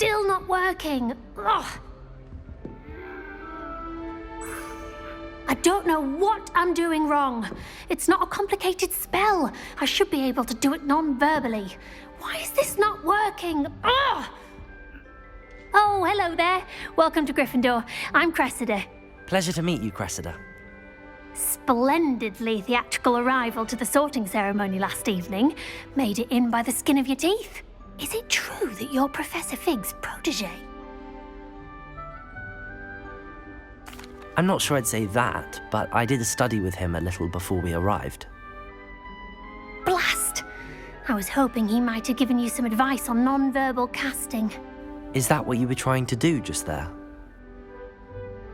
still not working. Ugh. I don't know what I'm doing wrong. It's not a complicated spell. I should be able to do it non-verbally. Why is this not working? Ugh! Oh, hello there. Welcome to Gryffindor. I'm Cressida. Pleasure to meet you, Cressida. Splendidly theatrical arrival to the sorting ceremony last evening. Made it in by the skin of your teeth. Is it true that you're Professor Fig's protege? I'm not sure I'd say that, but I did study with him a little before we arrived. Blast! I was hoping he might have given you some advice on non-verbal casting. Is that what you were trying to do just there?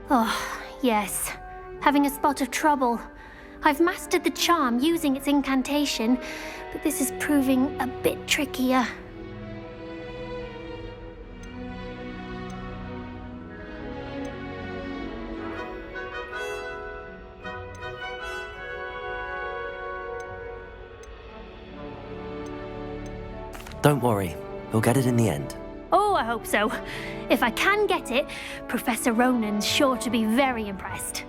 Oh, yes. Having a spot of trouble. I've mastered the charm using its incantation, but this is proving a bit trickier. Don't worry, we'll get it in the end. Oh, I hope so. If I can get it, Professor Ronan's sure to be very impressed.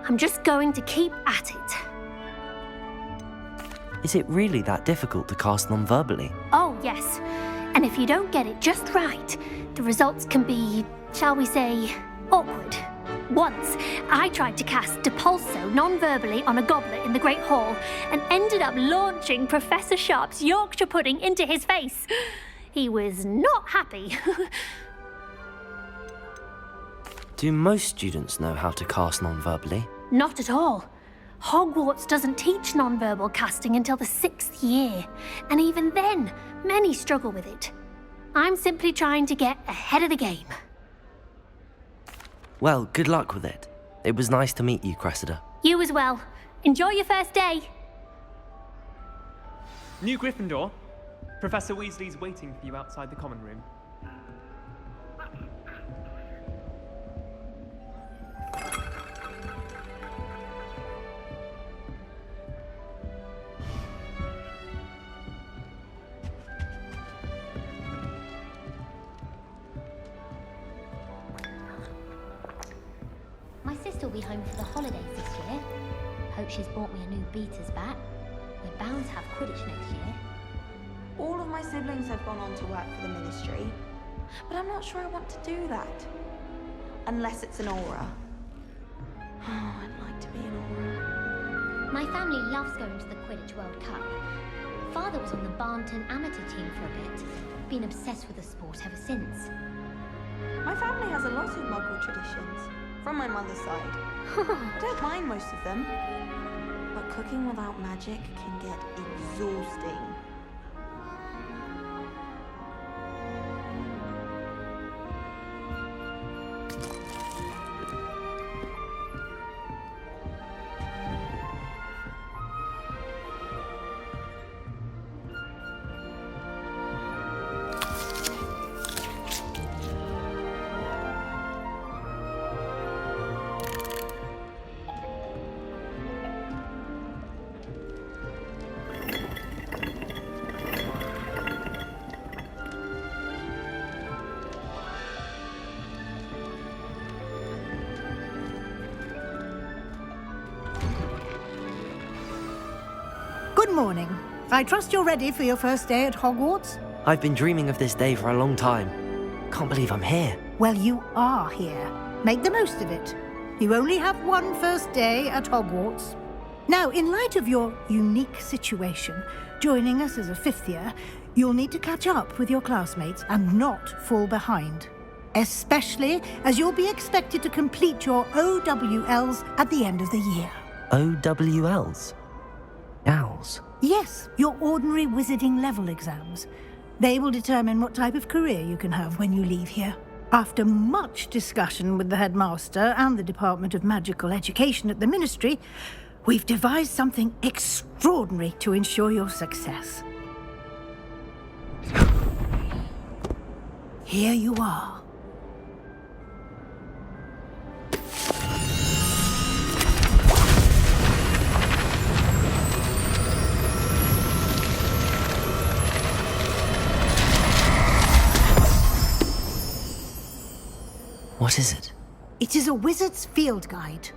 I'm just going to keep at it. Is it really that difficult to cast non-verbally? Oh, yes. And if you don't get it just right, the results can be, shall we say, awkward. Once, I tried to cast Depulso non-verbally on a goblet in the Great Hall and ended up launching Professor Sharp's Yorkshire pudding into his face. He was not happy. Do most students know how to cast non-verbally? Not at all. Hogwarts doesn't teach non-verbal casting until the 6th year, and even then, many struggle with it. I'm simply trying to get ahead of the game. Well, good luck with it. It was nice to meet you, Cressida. You as well. Enjoy your first day. New Gryffindor. Professor Weasley's waiting for you outside the common room. My sister will be home for the holidays this year. Hope she's bought me a new beater's bat. We're bound to have Quidditch next year. All of my siblings have gone on to work for the Ministry, but I'm not sure I want to do that. Unless it's an aura. Oh, I'd like to be an aura. My family loves going to the Quidditch World Cup. Father was on the Barnton amateur team for a bit. Been obsessed with the sport ever since. My family has a lot of Muggle traditions, from my mother's side. I don't mind most of them, but cooking without magic can get exhausting. Good morning. I trust you're ready for your first day at Hogwarts? I've been dreaming of this day for a long time. Can't believe I'm here. Well, you are here. Make the most of it. You only have one first day at Hogwarts. Now, in light of your unique situation, joining us as a fifth year, you'll need to catch up with your classmates and not fall behind. Especially as you'll be expected to complete your OWLs at the end of the year. OWLs? Owls? Yes, your ordinary wizarding level exams. They will determine what type of career you can have when you leave here. After much discussion with the headmaster and the Department of Magical Education at the Ministry, we've devised something extraordinary to ensure your success. Here you are. What is it? It is a wizard's field guide.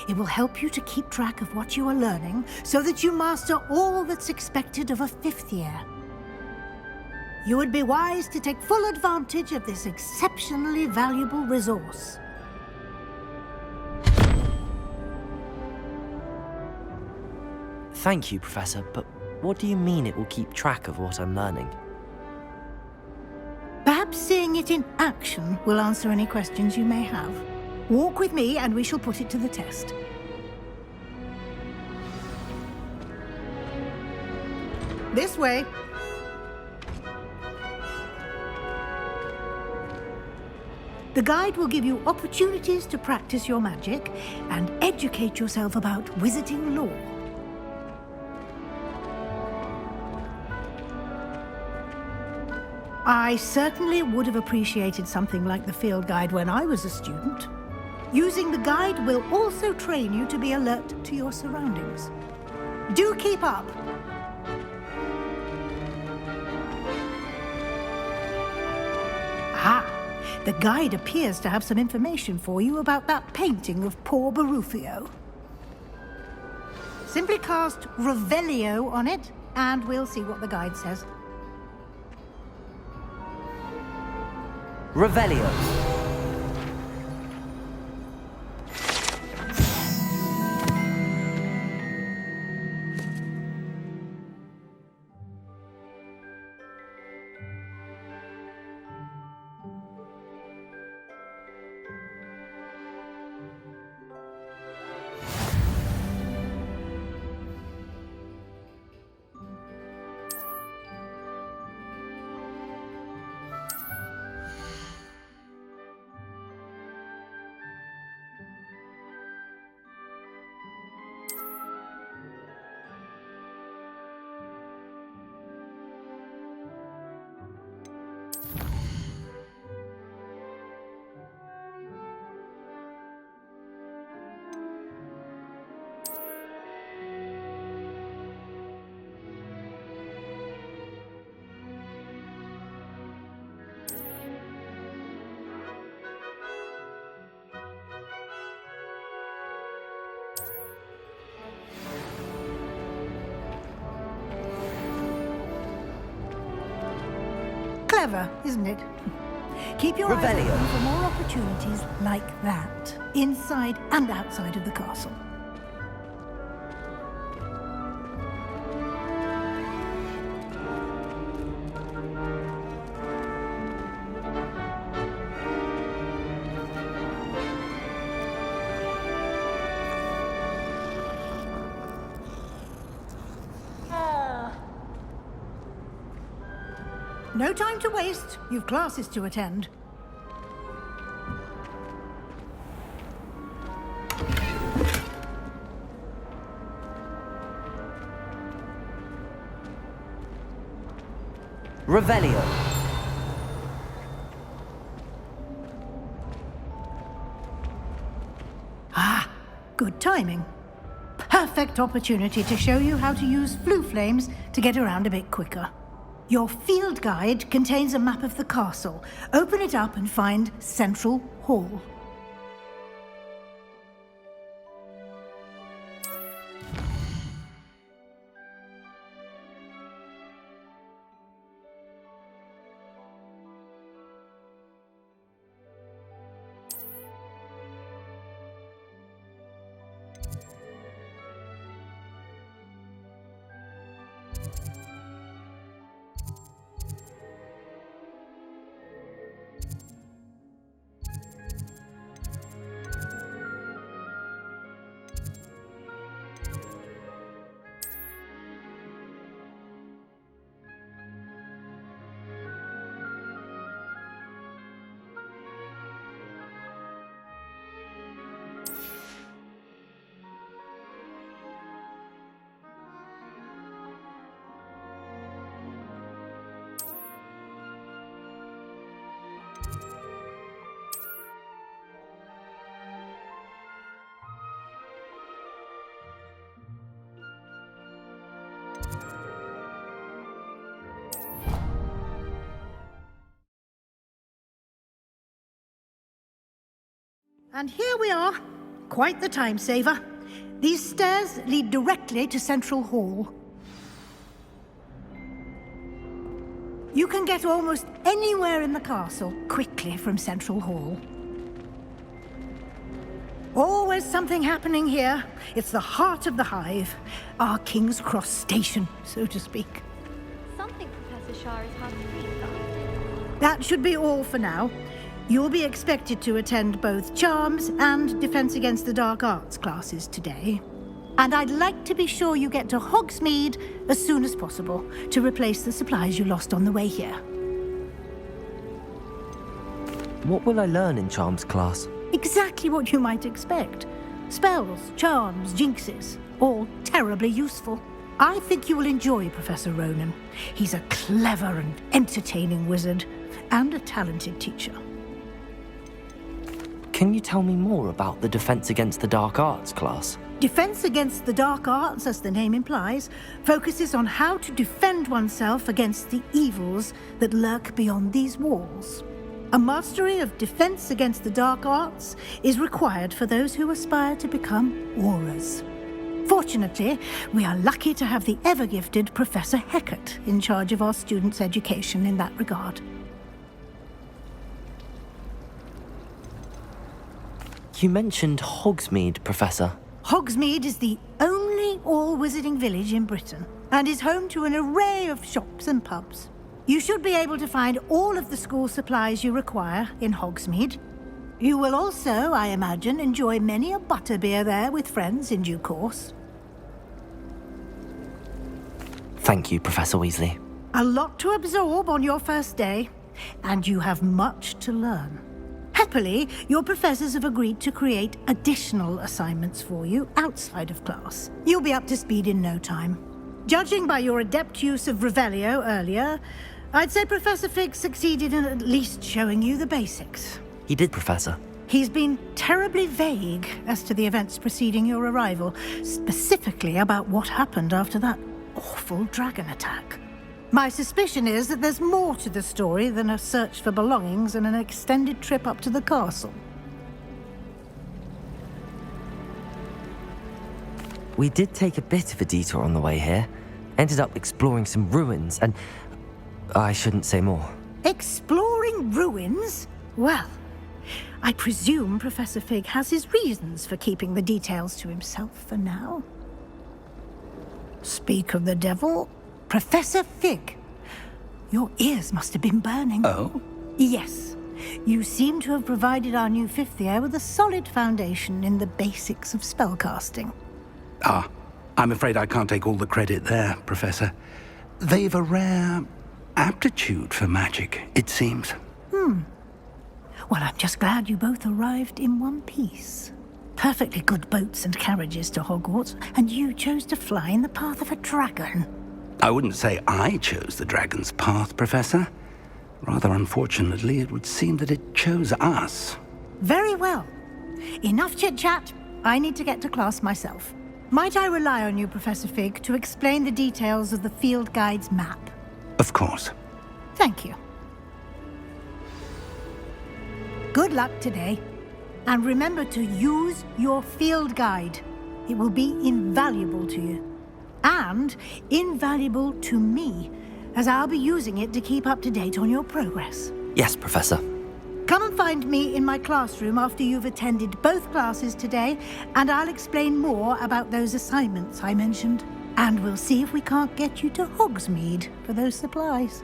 It will help you to keep track of what you are learning so that you master all that's expected of a 5th year. You would be wise to take full advantage of this exceptionally valuable resource. Thank you, Professor, but what do you mean it will keep track of what I'm learning? Perhaps seeing it in action will answer any questions you may have. Walk with me and we shall put it to the test. This way. The guide will give you opportunities to practice your magic and educate yourself about wizarding lore. I certainly would have appreciated something like the field guide when I was a student. Using the guide will also train you to be alert to your surroundings. Do keep up! Ah, the guide appears to have some information for you about that painting of poor Barufio. Simply cast Revelio on it, and we'll see what the guide says. Revelio. Clever, isn't it? Keep your eyes Revelio. open for more opportunities like that, inside and outside of the castle. No time to waste. You've classes to attend. Revelio. Ah, good timing. Perfect opportunity to show you how to use flue flames to get around a bit quicker. Your field guide contains a map of the castle. Open it up and find Central Hall. And here we are. Quite the time saver. These stairs lead directly to Central Hall. You can get almost anywhere in the castle quickly from Central Hall. Always something happening here. It's the heart of the hive. Our King's Cross station, so to speak. Something Professor Shah is hard to read, though. That should be all for now. You'll be expected to attend both Charms and Defense Against the Dark Arts classes today. And I'd like to be sure you get to Hogsmeade as soon as possible to replace the supplies you lost on the way here. What will I learn in Charms class? Exactly what you might expect. Spells, charms, jinxes, all terribly useful. I think you will enjoy Professor Ronan. He's a clever and entertaining wizard, and a talented teacher. Can you tell me more about the Defense Against the Dark Arts class? Defense Against the Dark Arts, as the name implies, focuses on how to defend oneself against the evils that lurk beyond these walls. A mastery of Defense Against the Dark Arts is required for those who aspire to become auras. Fortunately, we are lucky to have the ever-gifted Professor Heckert in charge of our students' education in that regard. You mentioned Hogsmeade, Professor. Hogsmeade is the only all-wizarding village in Britain and is home to an array of shops and pubs. You should be able to find all of the school supplies you require in Hogsmeade. You will also, I imagine, enjoy many a butterbeer there with friends in due course. Thank you, Professor Weasley. A lot to absorb on your first day, and you have much to learn. Happily, your professors have agreed to create additional assignments for you outside of class. You'll be up to speed in no time. Judging by your adept use of Revelio earlier, I'd say Professor Fig succeeded in at least showing you the basics. He did, Professor. He's been terribly vague as to the events preceding your arrival, specifically about what happened after that awful dragon attack. My suspicion is that there's more to the story than a search for belongings and an extended trip up to the castle. We did take a bit of a detour on the way here. Ended up exploring some ruins and... I shouldn't say more. Exploring ruins? Well, I presume Professor Fig has his reasons for keeping the details to himself for now. Speak of the devil, Professor Fig. Your ears must have been burning. Oh? Yes. You seem to have provided our new fifth year with a solid foundation in the basics of spellcasting. Ah, I'm afraid I can't take all the credit there, Professor. They've a rare aptitude for magic, it seems. Well, I'm just glad you both arrived in one piece. Perfectly good boats and carriages to Hogwarts, and you chose to fly in the path of a dragon. I wouldn't say I chose the dragon's path, Professor. Rather unfortunately, it would seem that it chose us. Very well. Enough chit-chat. I need to get to class myself. Might I rely on you, Professor Fig, to explain the details of the field guide's map? Of course. Thank you. Good luck today. And remember to use your field guide. It will be invaluable to you. And invaluable to me, as I'll be using it to keep up to date on your progress. Yes, Professor. Come and find me in my classroom after you've attended both classes today, and I'll explain more about those assignments I mentioned. And we'll see if we can't get you to Hogsmeade for those supplies.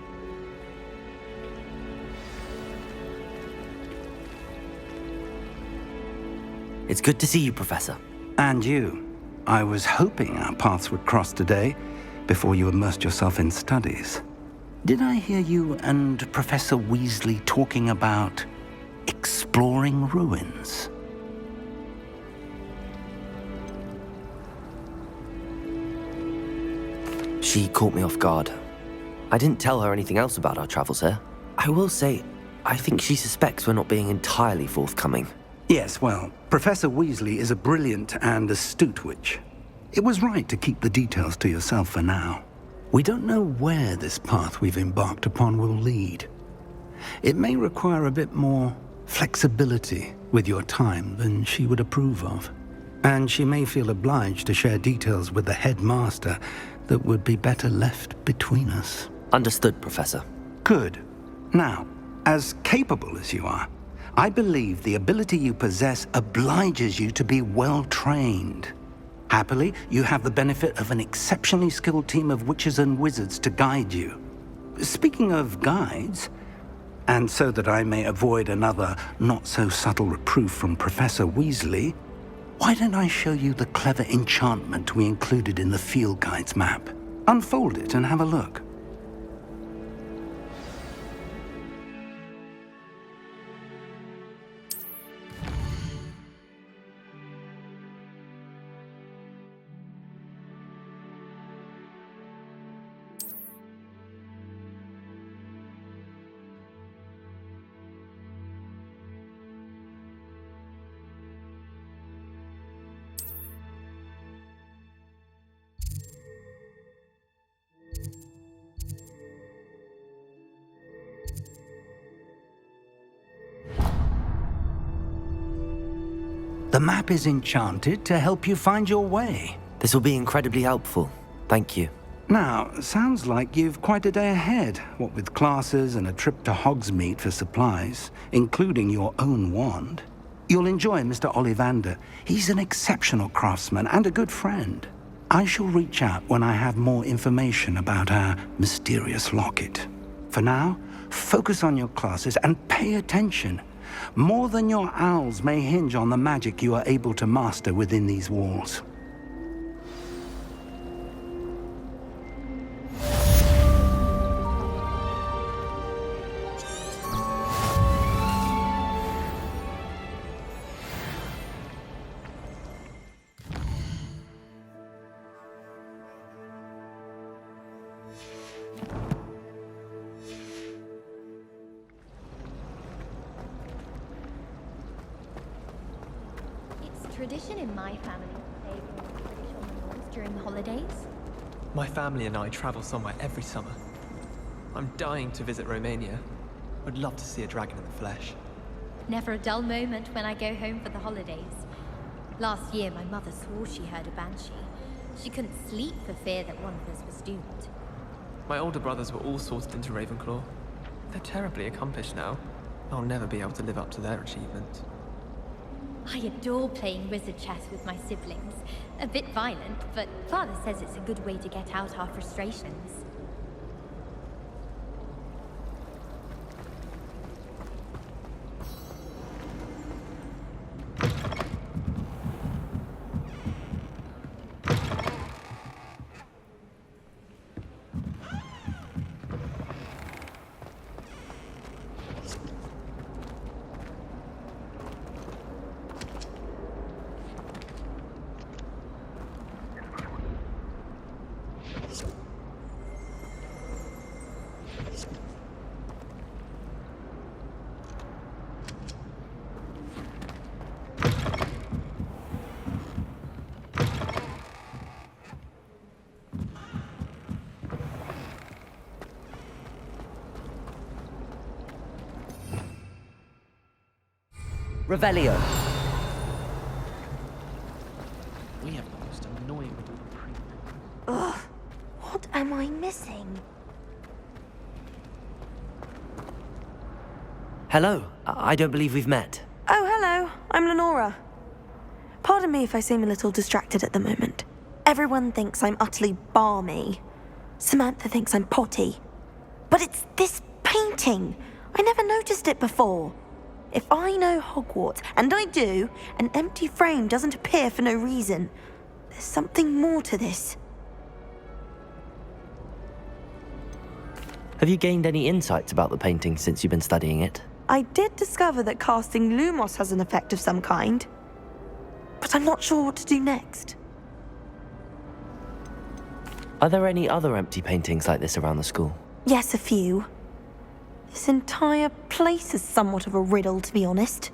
It's good to see you, Professor. And you. I was hoping our paths would cross today, before you immersed yourself in studies. Did I hear you and Professor Weasley talking about exploring ruins? She caught me off guard. I didn't tell her anything else about our travels here. I will say, I think she suspects we're not being entirely forthcoming. Yes, well, Professor Weasley is a brilliant and astute witch. It was right to keep the details to yourself for now. We don't know where this path we've embarked upon will lead. It may require a bit more flexibility with your time than she would approve of. And she may feel obliged to share details with the headmaster that would be better left between us. Understood, Professor. Good. Now, as capable as you are, I believe the ability you possess obliges you to be well-trained. Happily, you have the benefit of an exceptionally skilled team of witches and wizards to guide you. Speaking of guides, and so that I may avoid another not-so-subtle reproof from Professor Weasley, why don't I show you the clever enchantment we included in the field guide's map? Unfold it and have a look. The map is enchanted to help you find your way. This will be incredibly helpful. Thank you. Now, sounds like you've quite a day ahead, what with classes and a trip to Hogsmeade for supplies, including your own wand. You'll enjoy Mr. Ollivander. He's an exceptional craftsman and a good friend. I shall reach out when I have more information about our mysterious locket. For now, focus on your classes and pay attention. More than your owls may hinge on the magic you are able to master within these walls. Tradition in my family to play Quidditch on the lawns during the holidays. My family and I travel somewhere every summer. I'm dying to visit Romania. Would love to see a dragon in the flesh. Never a dull moment when I go home for the holidays. Last year, my mother swore she heard a banshee. She couldn't sleep for fear that one of us was doomed. My older brothers were all sorted into Ravenclaw. They're terribly accomplished now. I'll never be able to live up to their achievements. I adore playing wizard chess with my siblings. A bit violent, but Father says it's a good way to get out our frustrations. Revelio. We have the most annoying little creep. Ugh, what am I missing? Hello. I don't believe we've met. Oh, hello. I'm Lenora. Pardon me if I seem a little distracted at the moment. Everyone thinks I'm utterly balmy. Samantha thinks I'm potty. But it's this painting. I never noticed it before. If I know Hogwarts, and I do, an empty frame doesn't appear for no reason. There's something more to this. Have you gained any insights about the painting since you've been studying it? I did discover that casting Lumos has an effect of some kind, but I'm not sure what to do next. Are there any other empty paintings like this around the school? Yes, a few. This entire place is somewhat of a riddle, to be honest.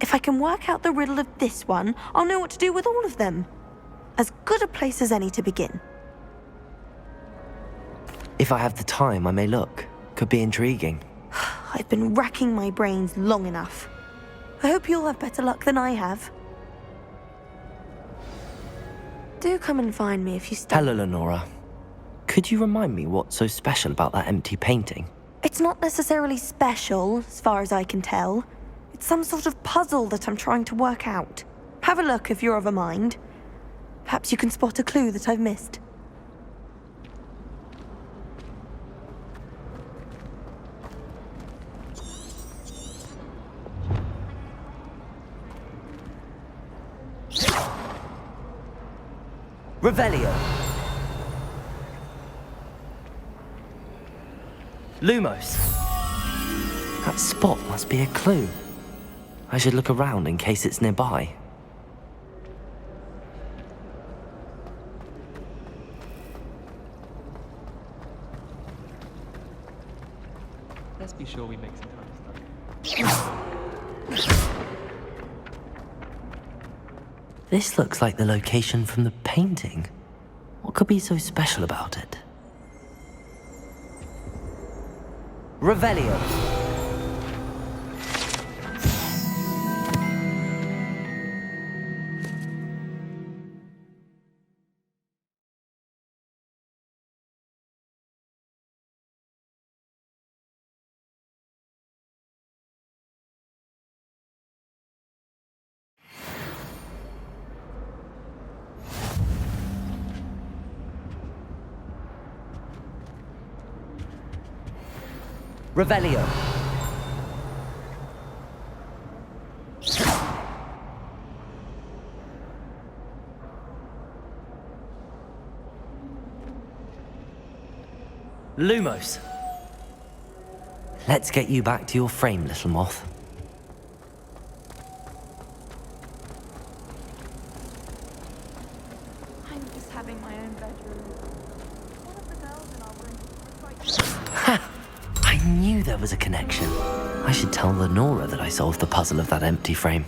If I can work out the riddle of this one, I'll know what to do with all of them. As good a place as any to begin. If I have the time, I may look. Could be intriguing. I've been racking my brains long enough. I hope you'll have better luck than I have. Do come and find me if you stay. Hello, Lenora. Could you remind me what's so special about that empty painting? It's not necessarily special, as far as I can tell. It's some sort of puzzle that I'm trying to work out. Have a look if you're of a mind. Perhaps you can spot a clue that I've missed. Revelio. Lumos. That spot must be a clue. I should look around in case it's nearby. Let's be sure we make some time to study. This looks like the location from the painting. What could be so special about it? Revelio. Revelio. Lumos. Let's get you back to your frame, little moth. I'm just having my own bedroom. One of the girls in our room Ha! I knew there was a connection. I should tell Lenora that I solved the puzzle of that empty frame.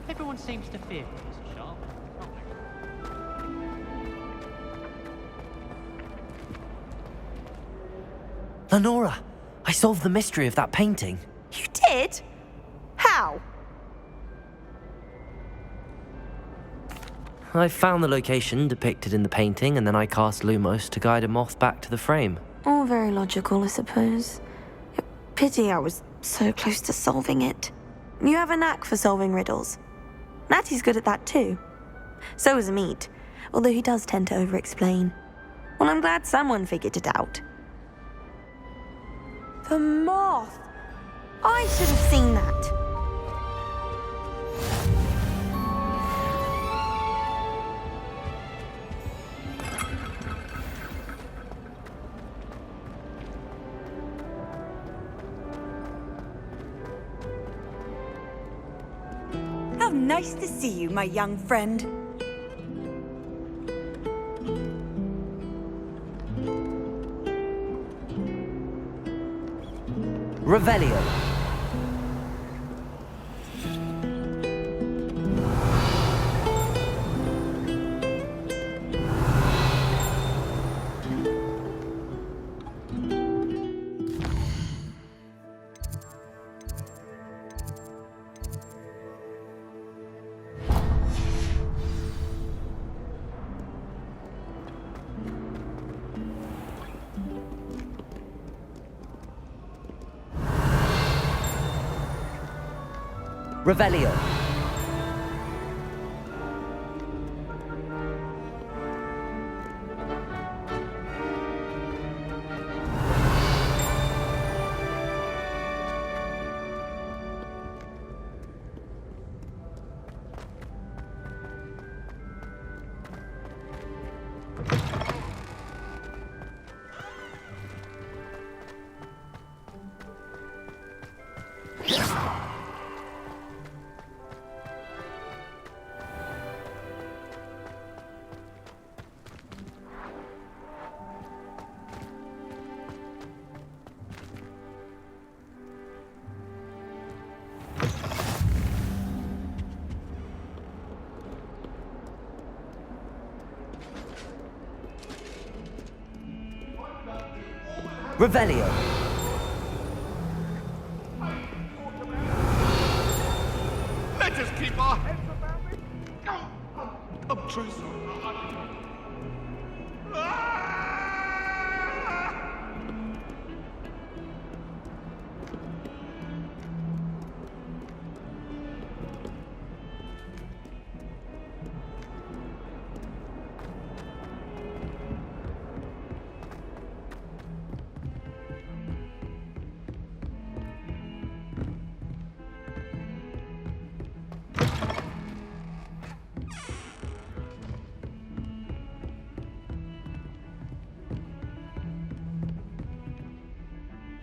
Everyone seems to fear Professor Sharp. Lenora, I solved the mystery of that painting. You did? How? I found the location depicted in the painting, and then I cast Lumos to guide a moth back to the frame. All very logical, I suppose. Pity I was so close to solving it. You have a knack for solving riddles. Natty's good at that too. So is Meat, although he does tend to over-explain. Well, I'm glad someone figured it out. The moth! I should have seen that. How nice to see you, my young friend. Revelio. Revelio. Revelio. Let us keep our heads about it. Obtrusive.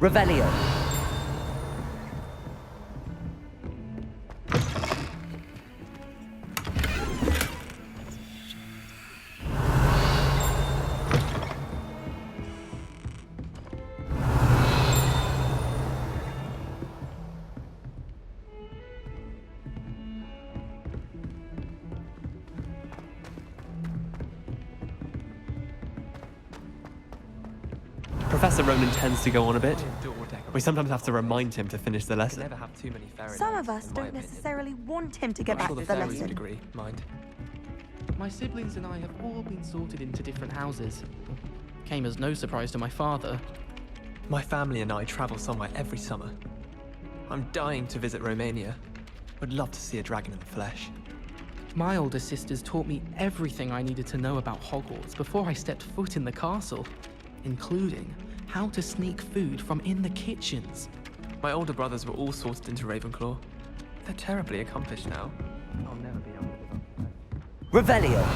Revelio. Professor Ronan tends to go on a bit. We sometimes have to remind him to finish the lesson. Never have too many fairy Some lights, of us in my don't opinion. necessarily want him to get Not back sure to the the fairies would lesson. agree, mind. My siblings and I have all been sorted into different houses. Came as no surprise to my father. My family and I travel somewhere every summer. I'm dying to visit Romania. Would love to see a dragon in the flesh. My older sisters taught me everything I needed to know about Hogwarts before I stepped foot in the castle, including how to sneak food from in the kitchens. My older brothers were all sorted into Ravenclaw. They're terribly accomplished now. I'll never be able to live up to that. Revelio.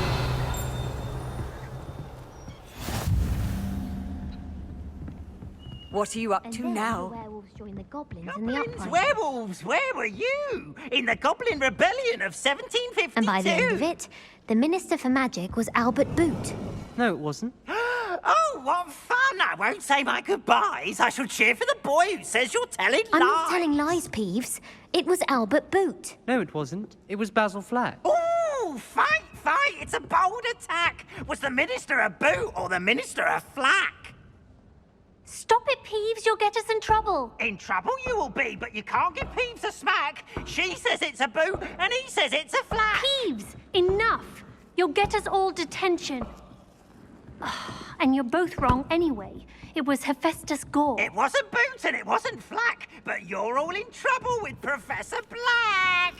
What are you up And to then now? the werewolves joined the goblins in the Goblins, uprising. werewolves, where were you? In the Goblin Rebellion of 1752? And by the end of it, the Minister for Magic was Albert Boot. No, it wasn't. Oh, what fun! I won't say my goodbyes. I shall cheer for the boy who says you're telling lies. I'm not telling lies, Peeves. It was Albert Boot. No, it wasn't. It was Basil Flack. Ooh, fight! It's a bold attack. Was the Minister a boot or the Minister a flack? Stop it, Peeves. You'll get us in trouble. In trouble you will be, but you can't give Peeves a smack. She says it's a boot and he says it's a flack. Peeves, enough. You'll get us all detention. And you're both wrong anyway. It was Hephaestus Gore. It wasn't boot and it wasn't flack, but you're all in trouble with Professor Black.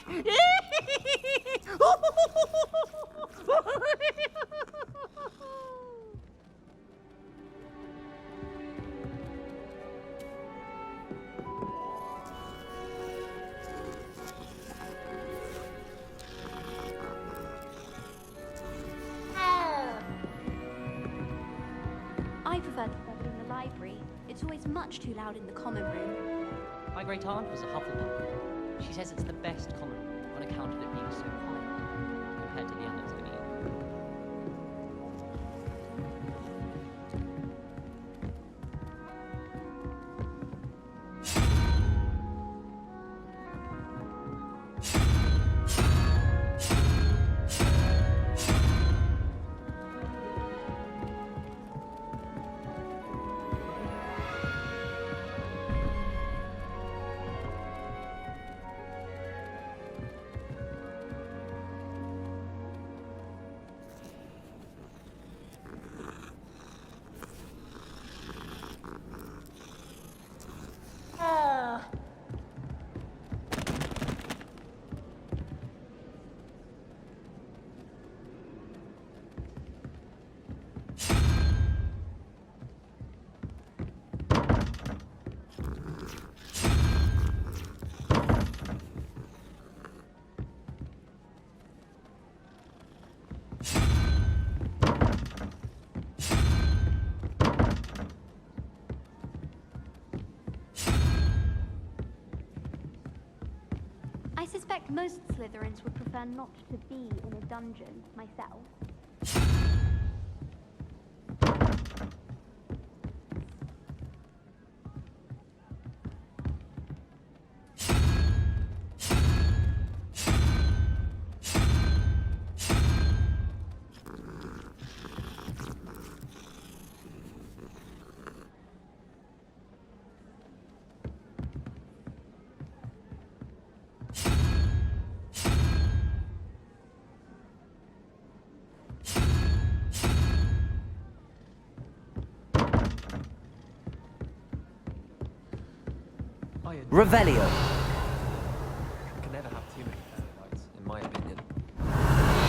I prefer to study in the library. It's always much too loud in the common room. My great aunt was a Hufflepuff. She says it's the best common room on account of it being so quiet compared to the others, I mean. I suspect most Slytherins would prefer not to be in a dungeon myself. Revelio. You can never have too many fairy lights, in my opinion. I'm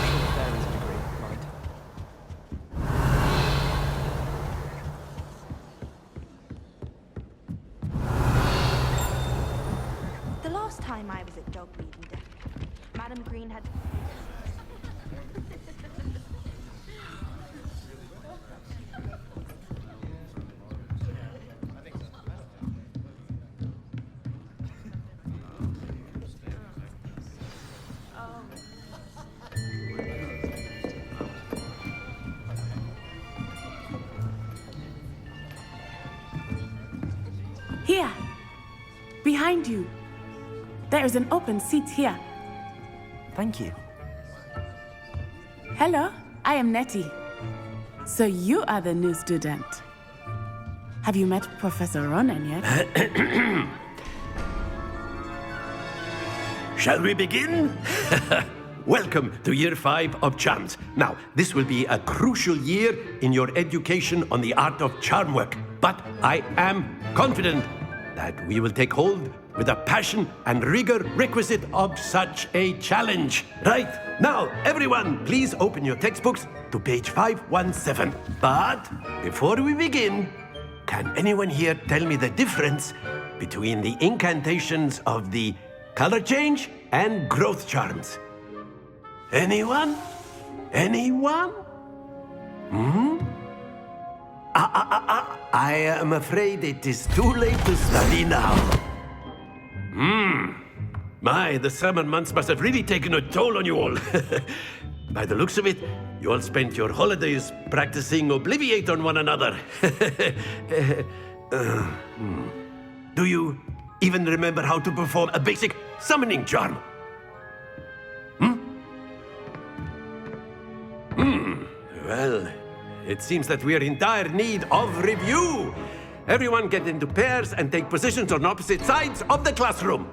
sure the fairies would agree, right? The last time I was at dog breeding day, Madam Green had... Here! Behind you! There is an open seat here. Thank you. Hello, I am Nettie. So you are the new student. Have you met Professor Ronan yet? Shall we begin? Welcome to Year 5 of Charms. Now, this will be a crucial year in your education on the art of charm work. But I am confident that we will take hold with the passion and rigor requisite of such a challenge. Right, now, everyone, please open your textbooks to page 517. But before we begin, can anyone here tell me the difference between the incantations of the color change and growth charms? Anyone? Anyone? I am afraid it is too late to study now. My, the summer months must have really taken a toll on you all. By the looks of it, you all spent your holidays practicing Obliviate on one another. Do you even remember how to perform a basic summoning charm? Well, it seems that we are in dire need of review. Everyone get into pairs and take positions on opposite sides of the classroom.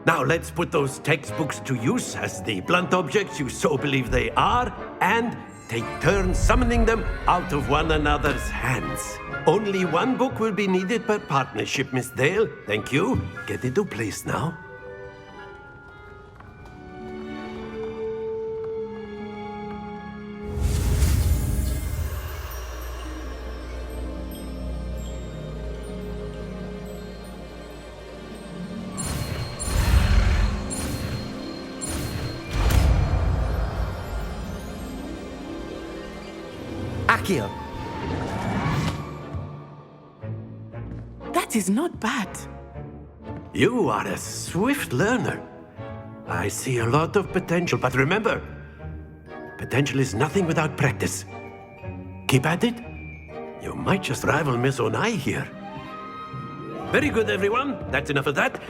Now let's put those textbooks to use as the blunt objects you so believe they are, and take turns summoning them out of one another's hands. Only one book will be needed per partnership, Miss Dale. Thank you. Get into place now. Accio. That is not bad. You are a swift learner. I see a lot of potential, but remember, potential is nothing without practice. Keep at it. You might just rival Miss Onai here. Very good, everyone. That's enough of that.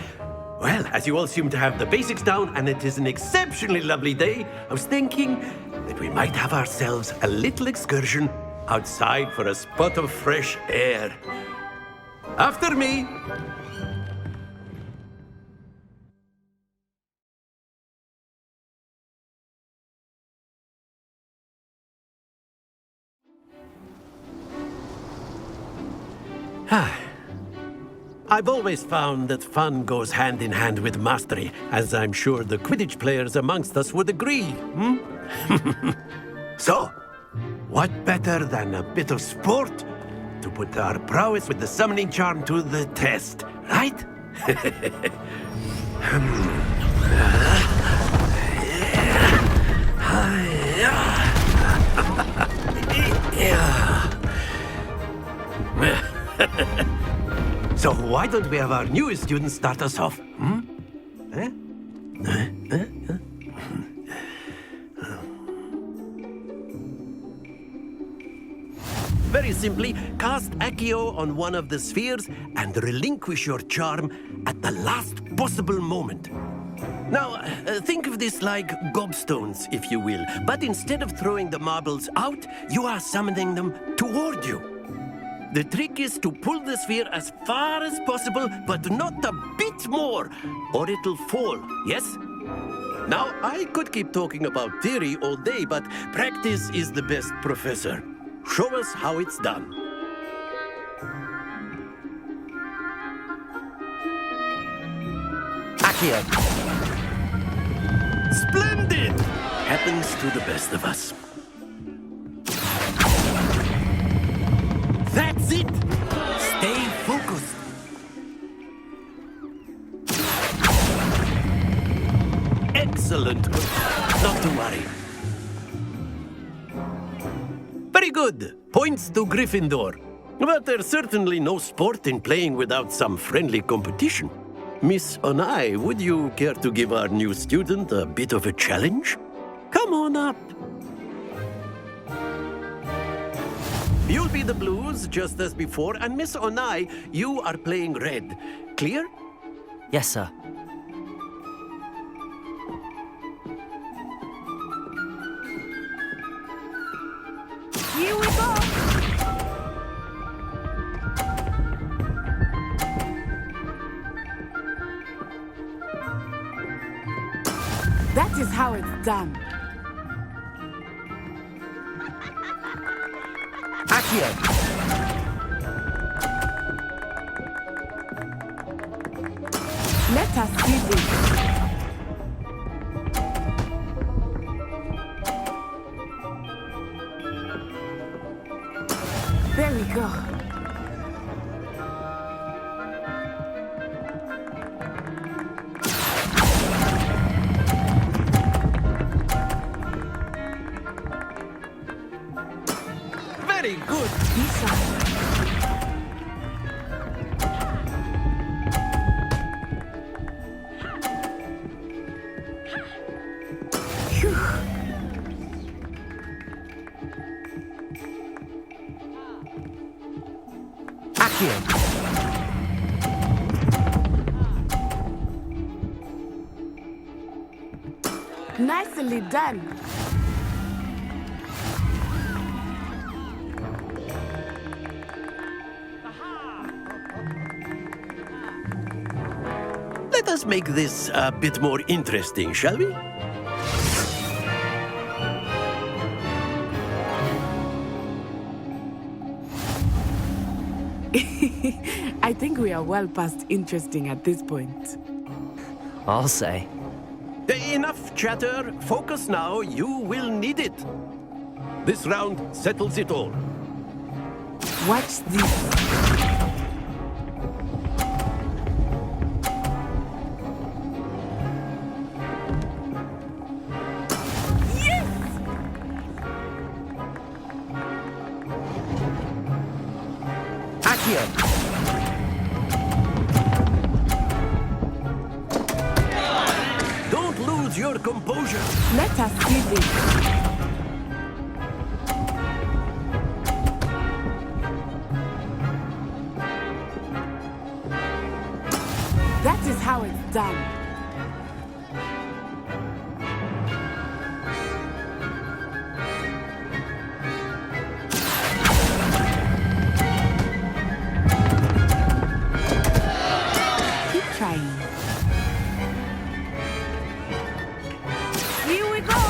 Well, as you all seem to have the basics down, and it is an exceptionally lovely day, I was thinking that we might have ourselves a little excursion outside for a spot of fresh air. After me. I've always found that fun goes hand in hand with mastery, as I'm sure the Quidditch players amongst us would agree. So, what better than a bit of sport to put our prowess with the summoning charm to the test, right? So why don't we have our newest student start us off? Very simply, cast Accio on one of the spheres and relinquish your charm at the last possible moment. Now, think of this like gobstones, if you will, but instead of throwing the marbles out, you are summoning them toward you. The trick is to pull the sphere as far as possible, but not a bit more, or it'll fall, yes? Now, I could keep talking about theory all day, but practice is the best professor. Show us how it's done. Accio. Splendid! Happens to the best of us. That's it! Stay focused. Excellent. Not to worry. Very good. Points to Gryffindor. But there's certainly no sport in playing without some friendly competition. Miss Onai, would you care to give our new student a bit of a challenge? Come on up. You'll be the blues, just as before, and Miss Onai, you are playing red. Clear? Yes, sir. Here we go! That is how it's done. Accio. Let us see this. There we go. Very good. Accio. Nicely done. Let us make this a bit more interesting, shall we? I think we are well past interesting at this point. I'll say. Enough chatter. Focus now. You will need it. This round settles it all. Watch this. Don't lose your composure. Let us see this. That is how it's done. Here we go.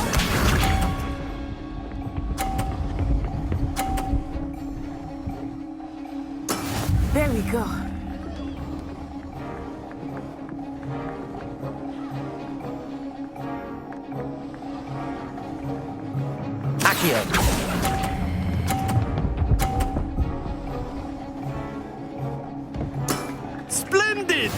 There we go. Accio. Splendid!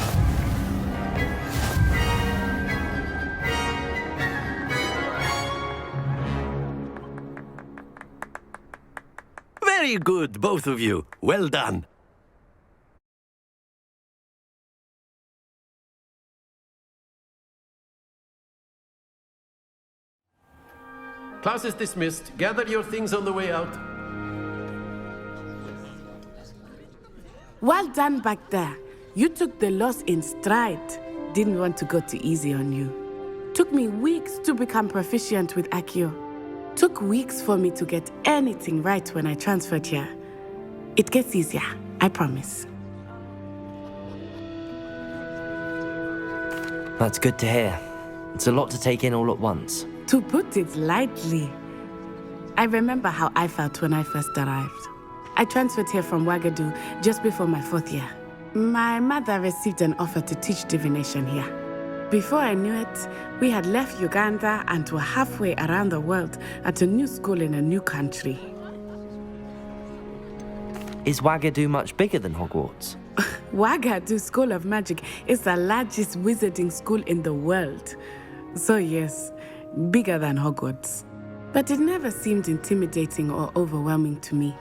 Very good, both of you. Well done. Class is dismissed. Gather your things on the way out. Well done back there. You took the loss in stride. Didn't want to go too easy on you. Took me weeks to become proficient with Accio. Took weeks for me to get anything right when I transferred here. It gets easier, I promise. That's good to hear. It's a lot to take in all at once. To put it lightly, I remember how I felt when I first arrived. I transferred here from Wagadu just before my 4th year. My mother received an offer to teach divination here. Before I knew it, we had left Uganda and were halfway around the world at a new school in a new country. Is Wagadu much bigger than Hogwarts? Wagadu School of Magic is the largest wizarding school in the world. So yes, bigger than Hogwarts. But it never seemed intimidating or overwhelming to me.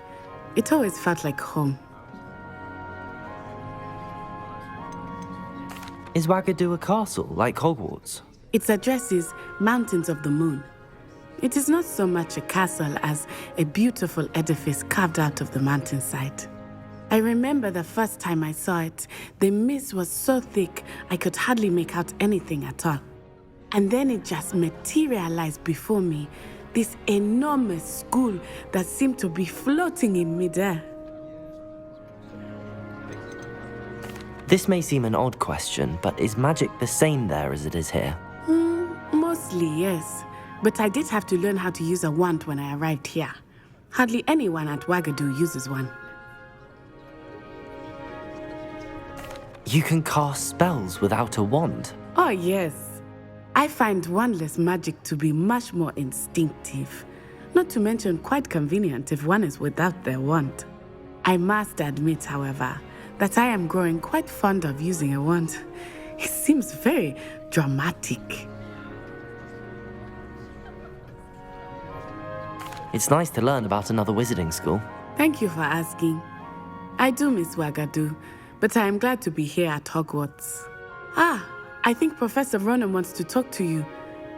It always felt like home. Is Wagadu a castle, like Hogwarts? Its address is Mountains of the Moon. It is not so much a castle as a beautiful edifice carved out of the mountainside. I remember the first time I saw it, the mist was so thick I could hardly make out anything at all. And then it just materialized before me, this enormous school that seemed to be floating in midair. This may seem an odd question, but is magic the same there as it is here? Mostly, yes. But I did have to learn how to use a wand when I arrived here. Hardly anyone at Wagadu uses one. You can cast spells without a wand? Oh, yes. I find wandless magic to be much more instinctive. Not to mention quite convenient if one is without their wand. I must admit, however, that I am growing quite fond of using a wand. It seems very dramatic. It's nice to learn about another wizarding school. Thank you for asking. I do miss Wagadu, but I am glad to be here at Hogwarts. I think Professor Ronan wants to talk to you.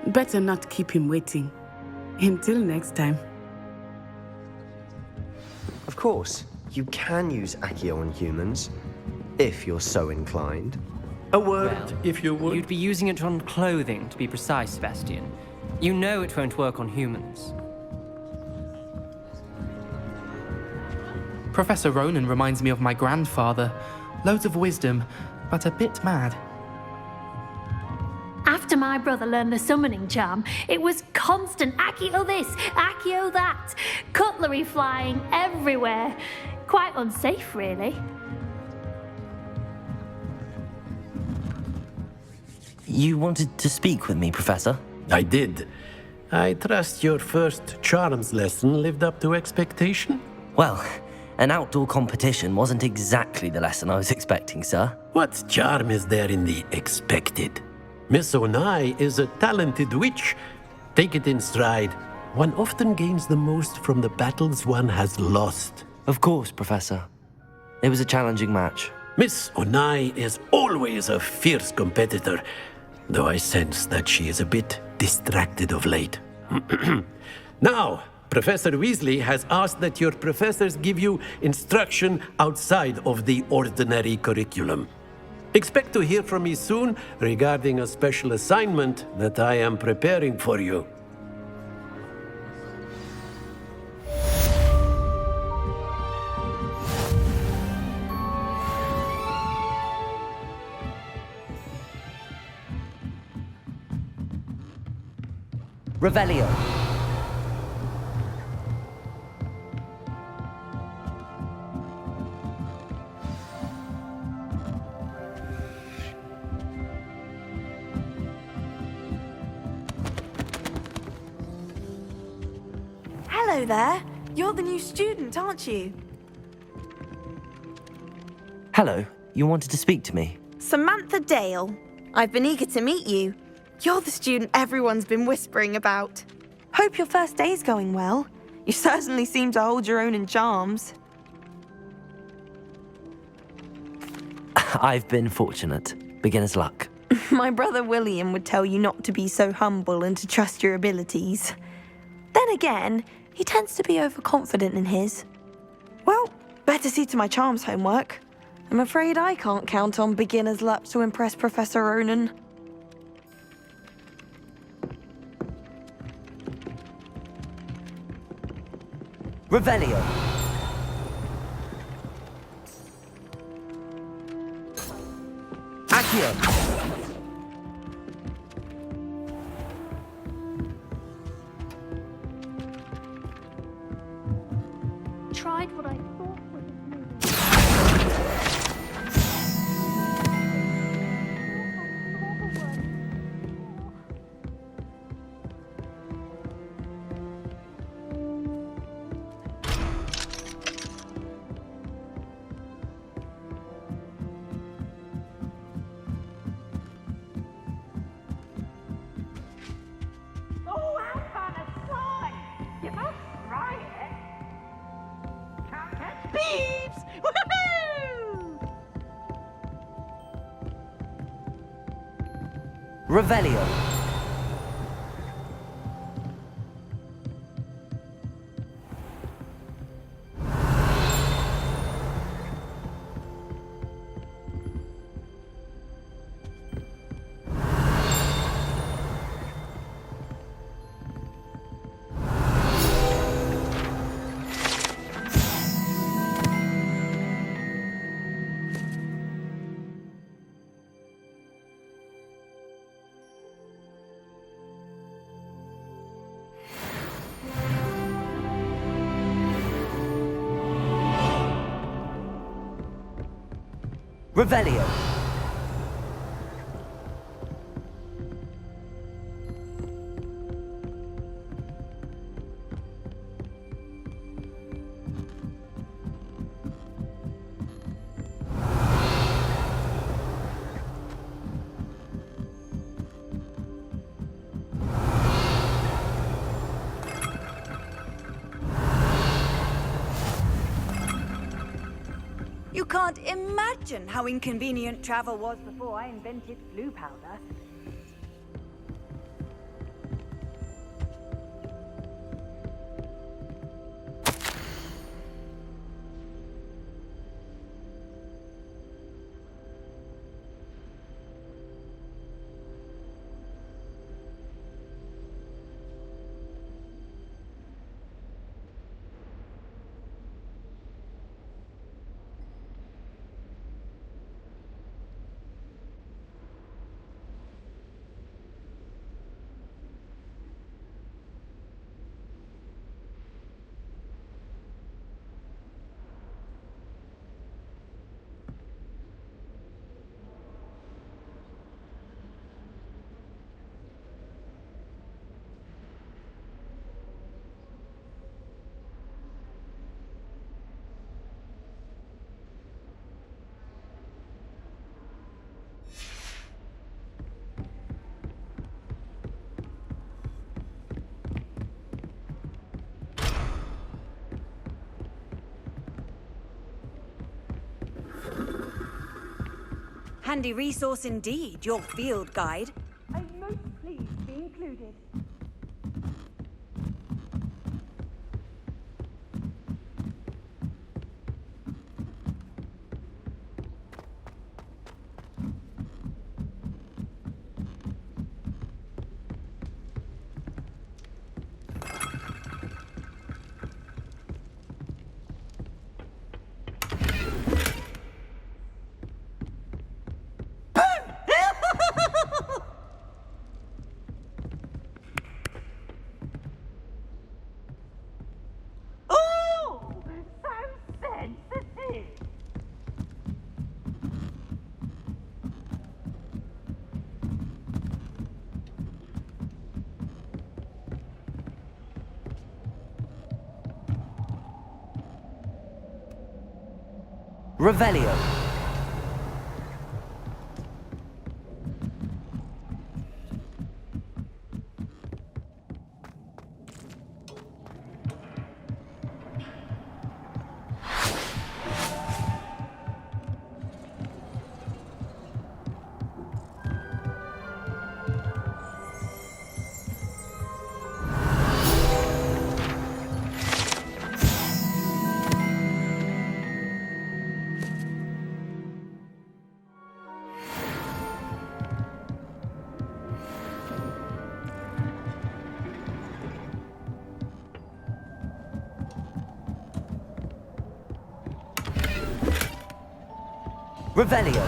Better not keep him waiting. Until next time. Of course, you can use Accio on humans, if you're so inclined. A word, if you would. You'd be using it on clothing, to be precise, Sebastian. You know it won't work on humans. Professor Ronan reminds me of my grandfather. Loads of wisdom, but a bit mad. After my brother learned the summoning charm, it was constant Accio this, Accio that. Cutlery flying everywhere. Quite unsafe, really. You wanted to speak with me, Professor? I did. I trust your first charms lesson lived up to expectation? Well, an outdoor competition wasn't exactly the lesson I was expecting, sir. What charm is there in the expected? Miss Onai is a talented witch. Take it in stride. One often gains the most from the battles one has lost. Of course, Professor. It was a challenging match. Miss Onai is always a fierce competitor, though I sense that she is a bit distracted of late. Now, Professor Weasley has asked that your professors give you instruction outside of the ordinary curriculum. Expect to hear from me soon regarding a special assignment that I am preparing for you. Revelio. Hello there. You're the new student, aren't you? Hello. You wanted to speak to me? Samantha Dale. I've been eager to meet you. You're the student everyone's been whispering about. Hope your first day's going well. You certainly seem to hold your own in charms. I've been fortunate. Beginner's luck. My brother William would tell you not to be so humble and to trust your abilities. Then again, he tends to be overconfident in his. Well, better see to my charms homework. I'm afraid I can't count on beginner's luck to impress Professor Ronan. Revelio. Accio. Tried what I thought was a move. Revelio. Revelio. You can't imagine how inconvenient travel was before I invented blue powder. Handy resource indeed, your field guide. I'm most pleased to be included. Revelio. Revelio.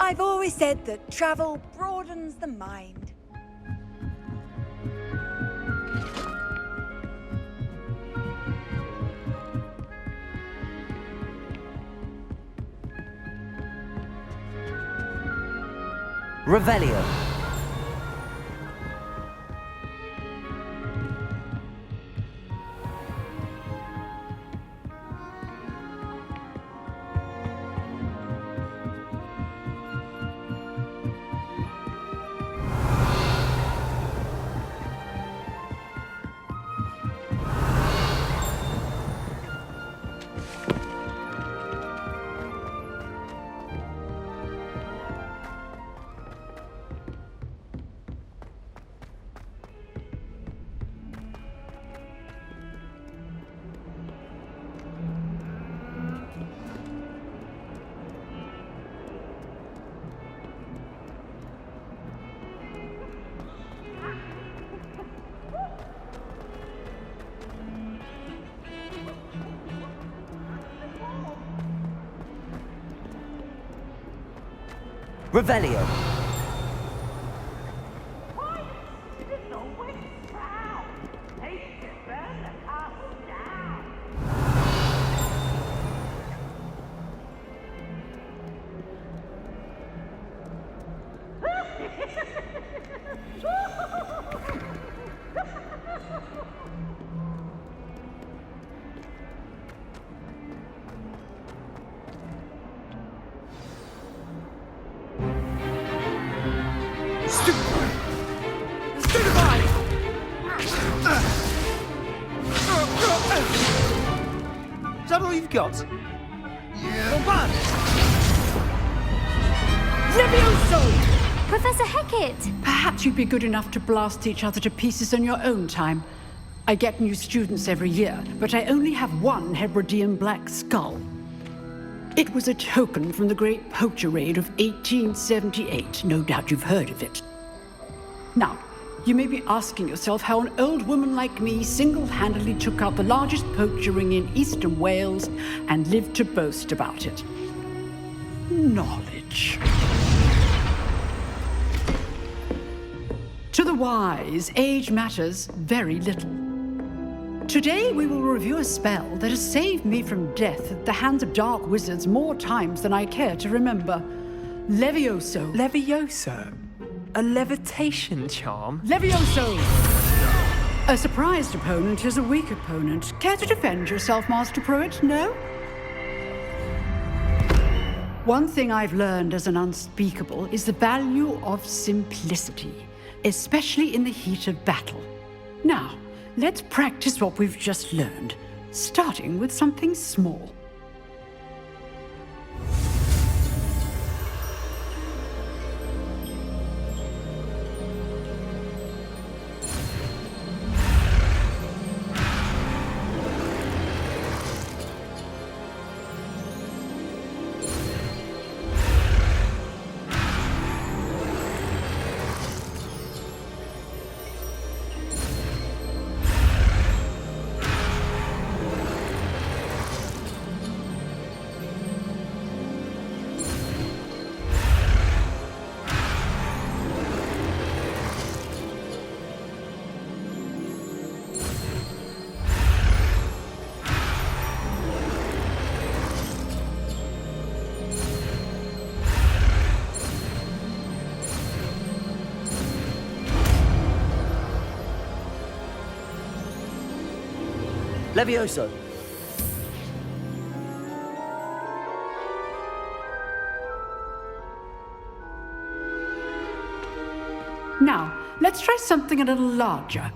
I've always said that travel broadens the mind. Revelio. Revelio. Is that all you've got? Yeah. Come Levioso! Professor Hecat! Perhaps you'd be good enough to blast each other to pieces on your own time. I get new students every year, but I only have one Hebridean black skull. It was a token from the Great Poacher Raid of 1878. No doubt you've heard of it. Now, you may be asking yourself how an old woman like me single-handedly took out the largest poacher ring in eastern Wales and lived to boast about it. Knowledge. To the wise, age matters very little. Today we will review a spell that has saved me from death at the hands of dark wizards more times than I care to remember. Levioso. Levioso? A levitation charm? Levioso! A surprised opponent is a weak opponent. Care to defend yourself, Master Pruitt? No? One thing I've learned as an unspeakable is the value of simplicity, especially in the heat of battle. Now, let's practice what we've just learned, starting with something small. Levioso. Now, let's try something a little larger.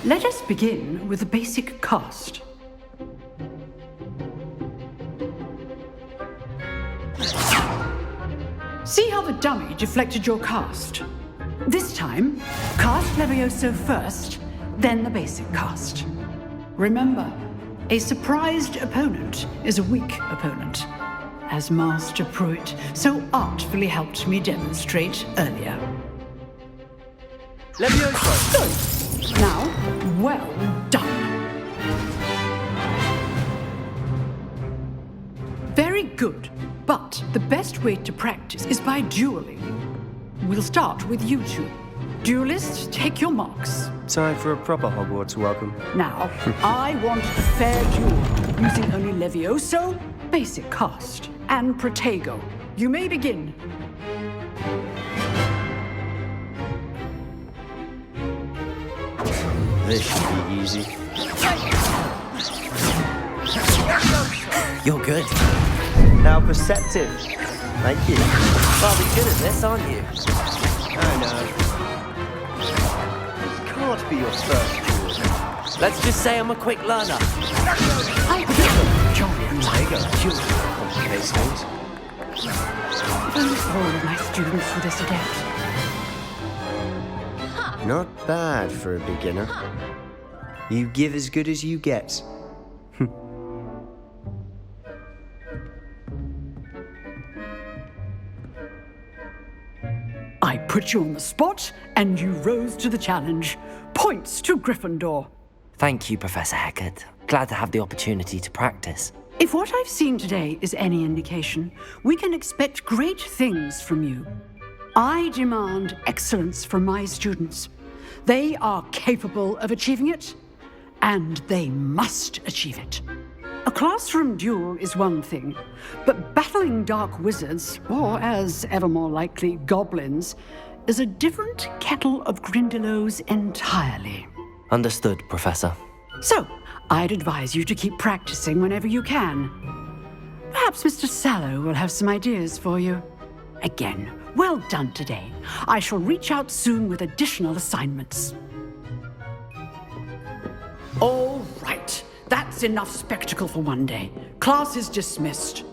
Let us begin with the basic cast. See how the dummy deflected your cast? This time, cast Levioso first, then the basic cast. Remember, A surprised opponent is a weak opponent, as Master Pruitt so artfully helped me demonstrate earlier. Levioso! Good. Now, well done. Very good, but the best way to practice is by dueling. We'll start with you two. Duelists, take your marks. Time for a proper Hogwarts welcome. Now, I want a fair duel, using only Levioso, basic cast, and Protego. You may begin. This should be easy. You're good. How perceptive. Thank you. Rather good at this, aren't you? I know. This can't be your first duel. Let's just say I'm a quick learner. I feel John Protego. Duel complicates things. If only all of my students were this adept. Not bad for a beginner. You give as good as you get. I put you on the spot, and you rose to the challenge. Points to Gryffindor. Thank you, Professor Hecat. Glad to have the opportunity to practice. If what I've seen today is any indication, we can expect great things from you. I demand excellence from my students. They are capable of achieving it, and they must achieve it. A classroom duel is one thing, but battling dark wizards, or as ever more likely, goblins, is a different kettle of Grindylows entirely. Understood, Professor. So, I'd advise you to keep practicing whenever you can. Perhaps Mr. Sallow will have some ideas for you. Again, well done today. I shall reach out soon with additional assignments. All right. That's enough spectacle for one day. Class is dismissed.